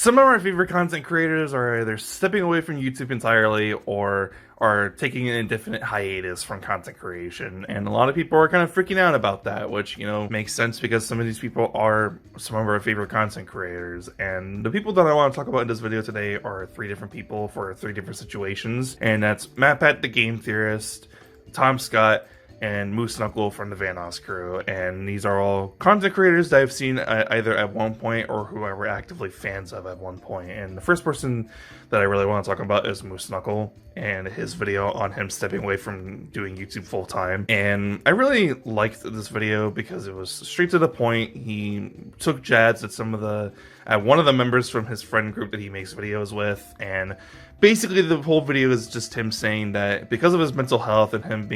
Some of our favorite content creators are either stepping away from YouTube entirely or are taking an indefinite hiatus from content creation. And a lot of people are kind of freaking out about that, which, makes sense because some of these people are some of our favorite content creators. And the people that I want to talk about in this video today are three different people for three different situations. And that's MatPat the Game Theorist, Tom Scott, and Moose Knuckle from the Vanoss crew, and these are all content creators that I've seen either at one point or who I were actively fans of at one point. And the first person that I really want to talk about is Moose Knuckle and his video on him stepping away from doing YouTube full time. And I really liked this video because it was straight to the point. He took jabs at one of the members from his friend group that he makes videos with, and basically the whole video is just him saying that because of his mental health and him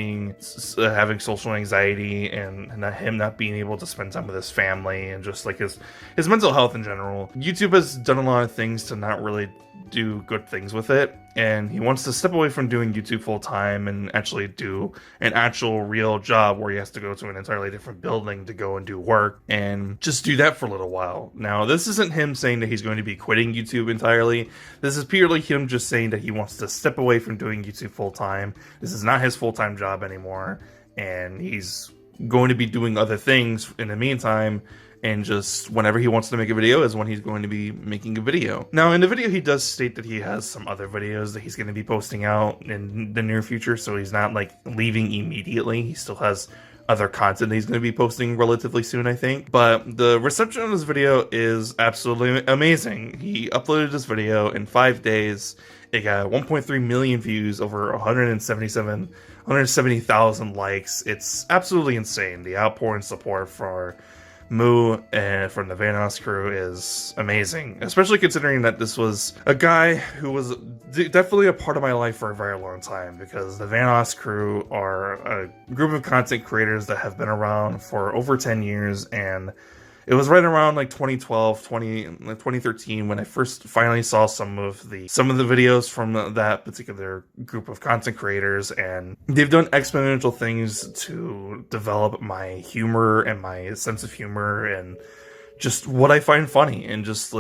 having social anxiety and him not being able to spend time with his family and just like his mental health in general, YouTube has done a lot of things to not really do good things with it, and he wants to step away from doing YouTube full time and actually do an actual real job where he has to go to an entirely different building to go and do work and just do that for a little while. Now, this isn't him saying that he's going to be quitting YouTube entirely. This is purely him just saying that he wants to step away from doing YouTube full time. This is not his full-time job anymore, and he's going to be doing other things in the meantime, and just whenever he wants to make a video is when he's going to be making a video. Now, in the video, he does state that he has some other videos that he's going to be posting out in the near future, so he's not like leaving immediately. He still has other content that he's going to be posting relatively soon, I think. But the reception of this video is absolutely amazing. He uploaded this video in 5 days. It got 1.3 million views, over 170,000 likes. It's absolutely insane. The outpouring support for Moo and from the Vanoss crew is amazing, especially considering that this was a guy who was definitely a part of my life for a very long time, because the Vanoss crew are a group of content creators that have been around for over 10 years, and it was right around like 2013 when I first finally saw some of the videos from that particular group of content creators, and they've done exponential things to develop my humor and my sense of humor and just what I find funny, and just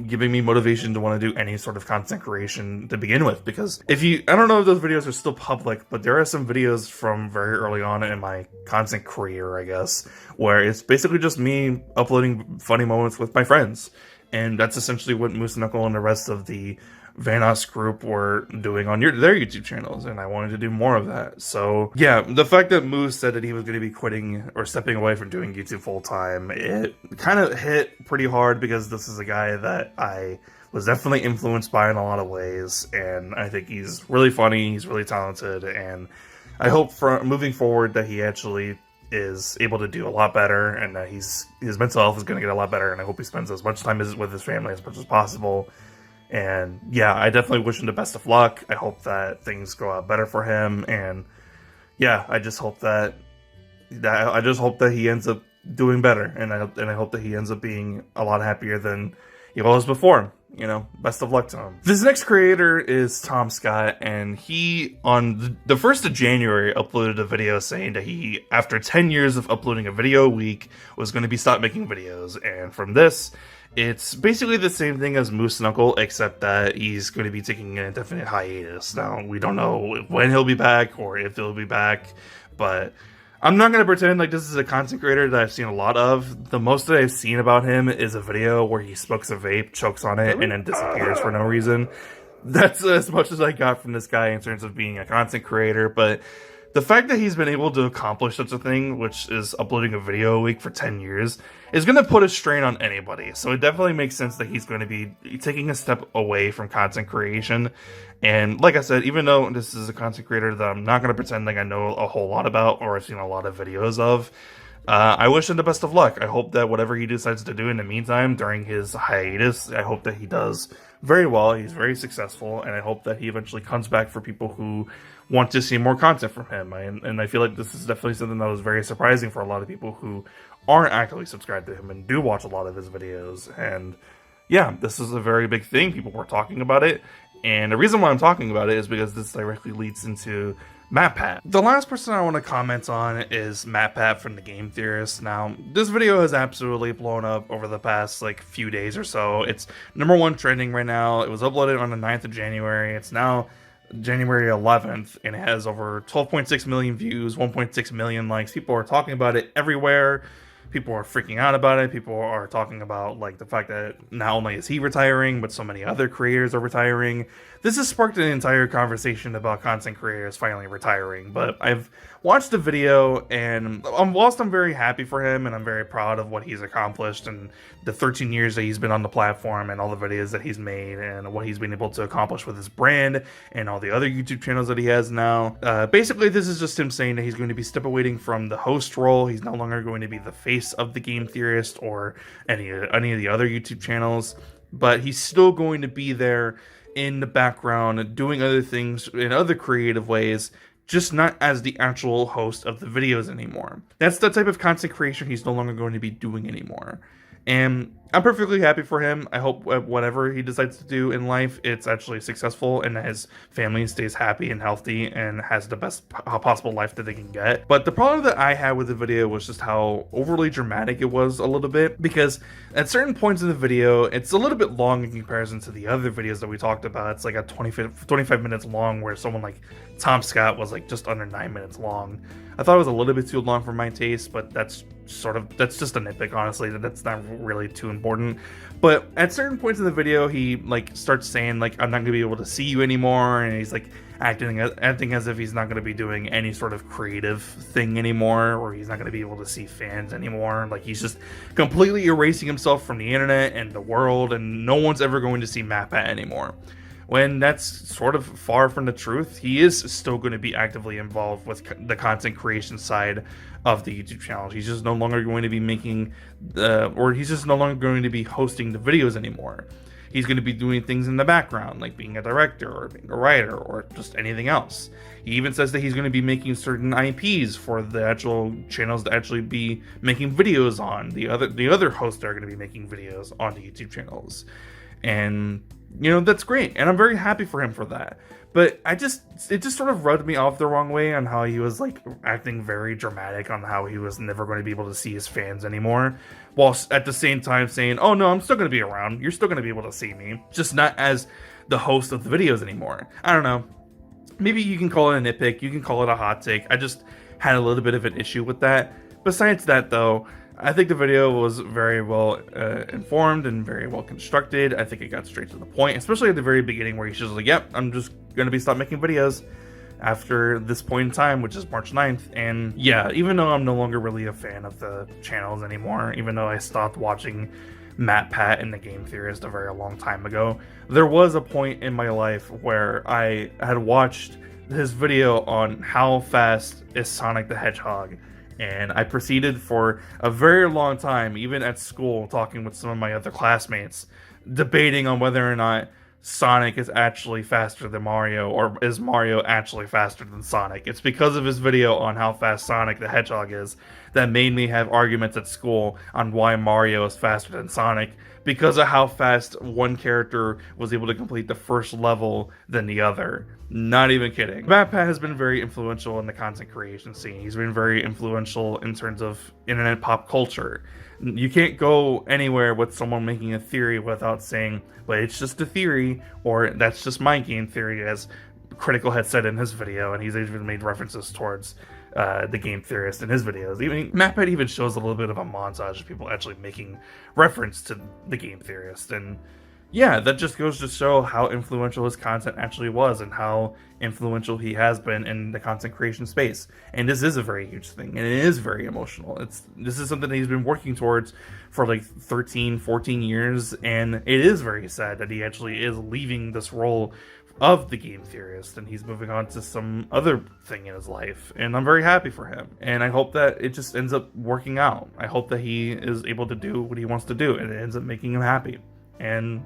giving me motivation to want to do any sort of content creation to begin with. Because I don't know if those videos are still public, but there are some videos from very early on in my content career, I guess, where it's basically just me uploading funny moments with my friends. And that's essentially what Moose Knuckle and the rest of the Vanoss group were doing on their YouTube channels, and I wanted to do more of that. So yeah, the fact that Moose said that he was going to be quitting or stepping away from doing YouTube full time, it kind of hit pretty hard, because this is a guy that I was definitely influenced by in a lot of ways, and I think he's really funny, he's really talented, and I hope for moving forward that he actually is able to do a lot better, and that his mental health is going to get a lot better, and I hope he spends as much time with his family as much as possible. And yeah, I definitely wish him the best of luck. I hope that things go out better for him, and yeah, I just hope that he ends up doing better, and I hope that he ends up being a lot happier than he was before. Best of luck to him. This next creator is Tom Scott, and he, on the 1st of January, uploaded a video saying that he, after 10 years of uploading a video a week, was going to be stopped making videos. And from this, it's basically the same thing as Moose Knuckle, except that he's going to be taking an indefinite hiatus. Now, we don't know when he'll be back or if he'll be back, but I'm not going to pretend like this is a content creator that I've seen a lot of. The most that I've seen about him is a video where he smokes a vape, chokes on it, and then disappears for no reason. That's as much as I got from this guy in terms of being a content creator, but the fact that he's been able to accomplish such a thing, which is uploading a video a week for 10 years, is going to put a strain on anybody. So it definitely makes sense that he's going to be taking a step away from content creation. And like I said, even though this is a content creator that I'm not going to pretend like I know a whole lot about or I've seen a lot of videos of, I wish him the best of luck. I hope that whatever he decides to do in the meantime during his hiatus, I hope that he does very well. He's very successful, and I hope that he eventually comes back for people who want to see more content from him. And I feel like this is definitely something that was very surprising for a lot of people who aren't actively subscribed to him and do watch a lot of his videos. And yeah, this is a very big thing. People were talking about it, And the reason why I'm talking about it is because this directly leads into MatPat. The last person I want to comment on is MatPat from the Game Theorist. Now, this video has absolutely blown up over the past like few days or so. It's #1 trending right now. It was uploaded on the 9th of January. It's now January 11th, and it has over 12.6 million views, 1.6 million likes. People are talking about it everywhere. People are freaking out about it. People are talking about like the fact that not only is he retiring, but so many other creators are retiring. This has sparked an entire conversation about content creators finally retiring. But I've watched the video, and whilst I'm very happy for him and I'm very proud of what he's accomplished and the 13 years that he's been on the platform and all the videos that he's made and what he's been able to accomplish with his brand and all the other YouTube channels that he has now. Basically, this is just him saying that he's going to be away from the host role. He's no longer going to be the face of the Game Theorist or any of the other YouTube channels, but he's still going to be there in the background doing other things in other creative ways, just not as the actual host of the videos anymore. That's the type of content creation he's no longer going to be doing anymore. And I'm perfectly happy for him. I hope whatever he decides to do in life, it's actually successful and that his family stays happy and healthy and has the best possible life that they can get. But the problem that I had with the video was just how overly dramatic it was a little bit, because at certain points in the video, it's a little bit long in comparison to the other videos that we talked about. It's like a 25 minutes long, where someone like Tom Scott was like just under 9 minutes long. I thought it was a little bit too long for my taste, but that's just a nitpick, honestly. That's not really too important. But at certain points in the video, he like starts saying like, I'm not gonna be able to see you anymore, and he's like acting as if he's not gonna be doing any sort of creative thing anymore, or he's not gonna be able to see fans anymore. Like, he's just completely erasing himself from the internet and the world, and no one's ever going to see MatPat anymore. When that's sort of far from the truth. He is still going to be actively involved with the content creation side of the YouTube channel. He's just no longer going to be he's just no longer going to be hosting the videos anymore. He's going to be doing things in the background, like being a director or being a writer or just anything else. He even says that he's going to be making certain IPs for the actual channels to actually be making videos on. The other hosts are going to be making videos on the YouTube channels. And you know, that's great, and I'm very happy for him for that. But it just sort of rubbed me off the wrong way on how he was like acting very dramatic on how he was never going to be able to see his fans anymore, while at the same time saying, oh no, I'm still going to be around, you're still going to be able to see me, just not as the host of the videos anymore. I don't know, maybe you can call it a nitpick, you can call it a hot take. I just had a little bit of an issue with that. Besides that though, I think the video was very well informed and very well constructed. I think it got straight to the point, especially at the very beginning, where he's just like, yep, I'm just going to stop making videos after this point in time, which is March 9th. And yeah, even though I'm no longer really a fan of the channels anymore, even though I stopped watching MatPat and the Game Theorist a very long time ago, there was a point in my life where I had watched his video on how fast is Sonic the Hedgehog. And I proceeded for a very long time, even at school, talking with some of my other classmates, debating on whether or not Sonic is actually faster than Mario, or is Mario actually faster than Sonic. It's because of his video on how fast Sonic the Hedgehog is that made me have arguments at school on why Mario is faster than Sonic, because of how fast one character was able to complete the first level than the other. Not even kidding. MatPat has been very influential in the content creation scene. He's been very influential in terms of internet pop culture. You can't go anywhere with someone making a theory without saying, but it's just a theory, or that's just my game theory, as Critical had said in his video, and he's even made references towards the Game Theorist in his videos. Even MatPat even shows a little bit of a montage of people actually making reference to the Game Theorist. And yeah, that just goes to show how influential his content actually was and how influential he has been in the content creation space. And this is a very huge thing, and it is very emotional. This is something that he's been working towards for like 13, 14 years, and it is very sad that he actually is leaving this role of the Game Theorist and he's moving on to some other thing in his life. And I'm very happy for him, and I hope that it just ends up working out. I hope that he is able to do what he wants to do and it ends up making him happy. And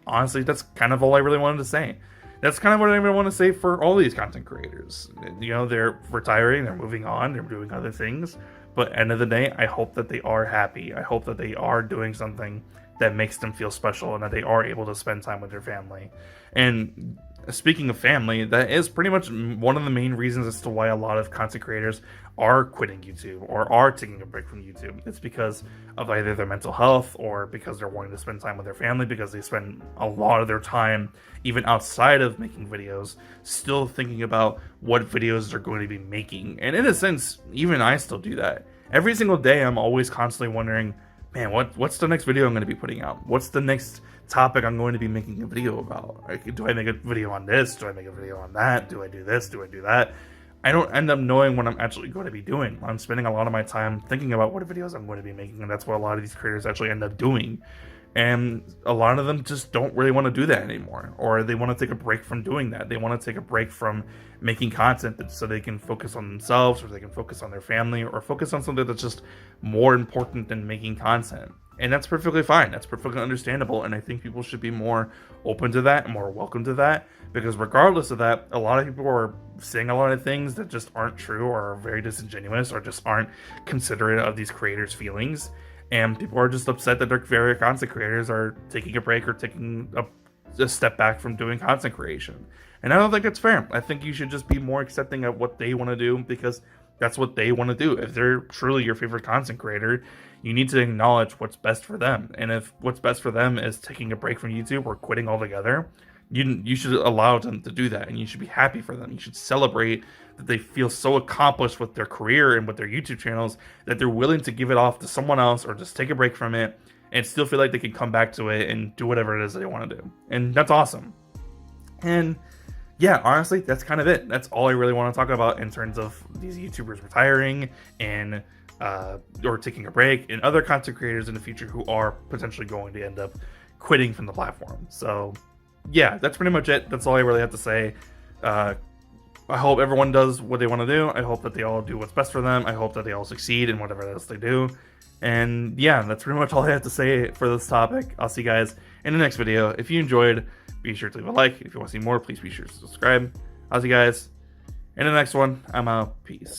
honestly, that's kind of all I really wanted to say. That's kind of what I really want to say for all these content creators. You know, they're retiring, they're moving on, they're doing other things. But end of the day, I hope that they are happy. I hope that they are doing something that makes them feel special and that they are able to spend time with their family. And speaking of family, that is pretty much one of the main reasons as to why a lot of content creators are quitting YouTube or are taking a break from YouTube. It's because of either their mental health or because they're wanting to spend time with their family, because they spend a lot of their time, even outside of making videos, still thinking about what videos they're going to be making. And in a sense, even I still do that. Every single day, I'm always constantly wondering, man, what's the next video I'm going to be putting out? What's the next topic I'm going to be making a video about? Like, do I make a video on this? Do I make a video on that? Do I do this? Do I do that? I don't end up knowing what I'm actually going to be doing. I'm spending a lot of my time thinking about what videos I'm going to be making, and that's what a lot of these creators actually end up doing. And a lot of them just don't really want to do that anymore, or they want to take a break from doing that. They want to take a break from making content so they can focus on themselves, or they can focus on their family, or focus on something that's just more important than making content. And that's perfectly fine. That's perfectly understandable. And I think people should be more open to that and more welcome to that, because regardless of that, a lot of people are saying a lot of things that just aren't true, or are very disingenuous, or just aren't considerate of these creators' feelings. And people are just upset that their very content creators are taking a break or taking a step back from doing content creation. And I don't think it's fair. I think you should just be more accepting of what they want to do, because that's what they want to do. If they're truly your favorite content creator, you need to acknowledge what's best for them. And if what's best for them is taking a break from YouTube or quitting altogether, you should allow them to do that, and you should be happy for them. You should celebrate that they feel so accomplished with their career and with their YouTube channels that they're willing to give it off to someone else or just take a break from it and still feel like they can come back to it and do whatever it is that they want to do. And that's awesome. And yeah, honestly, that's kind of it. That's all I really want to talk about in terms of these YouTubers retiring and or taking a break, and other content creators in the future who are potentially going to end up quitting from the platform. So yeah, that's pretty much it. That's all I really have to say. I hope everyone does what they want to do. I hope that they all do what's best for them. I hope that they all succeed in whatever else they do. And yeah, that's pretty much all I have to say for this topic. I'll see you guys in the next video. If you enjoyed, be sure to leave a like. If you want to see more, please be sure to subscribe. I'll see you guys in the next one. I'm out. Peace.